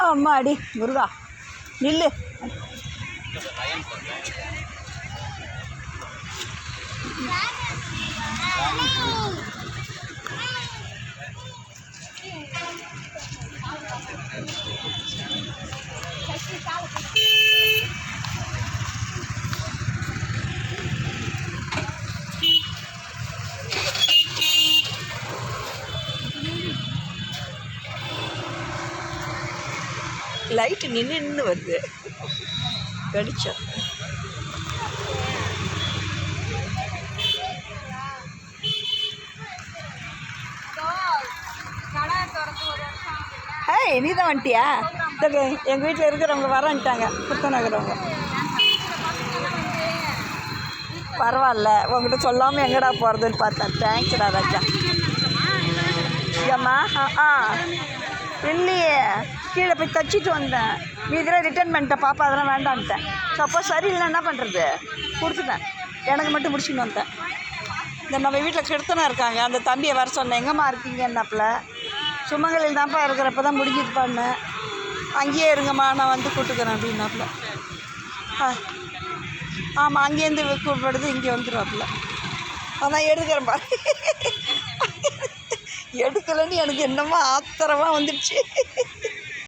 அம்மாடி முருகா நில்லு. லைட்டு நின்று வருது வெளிச்சம். நீ தான் வந்துட்டியா? எங்கள் வீட்டில் இருக்கிறவங்க வரன்ட்டாங்க, புத்தநகரவங்க. பரவாயில்ல, உங்ககிட்ட சொல்லாமல் எங்கடா போகிறதுன்னு பார்த்தேன். தேங்க்ஸ்டா ராஜா. ஏம்மா? இல்லையே, கீழே போய் தச்சிட்டு வந்தேன். இதெல்லாம் ரிட்டர்ன் பண்ணிட்டேன். பாப்பா அதெல்லாம் வேண்டான்ட்டேன். சப்போஸ் சரியில்லைன்னா என்ன பண்ணுறது, கொடுத்துட்டேன். எனக்கு மட்டும் முடிச்சுன்னு வந்தேன். இந்த நம்ம வீட்டில் கிருத்தனா இருக்காங்க, அந்த தம்பியை வர சொன்னேன். எங்கேம்மா இருக்கீங்க என்னாப்பில்? சுமங்கலில் தான்ப்பா இருக்கிறப்ப தான் முடிஞ்சிது பண்ணேன். அங்கேயே இருங்கம்மா, நான் வந்து கூட்டுக்கிறேன் அப்படின்னாப்புல. ஆமாம், அங்கேருந்து கூப்பிடுறது இங்கே வந்துடுவாப்புல. அதான் எடுக்கிறேன்ப்பா. எடுக்கலைன்னு எனக்கு என்னமோ ஆத்திரமாக வந்துடுச்சு.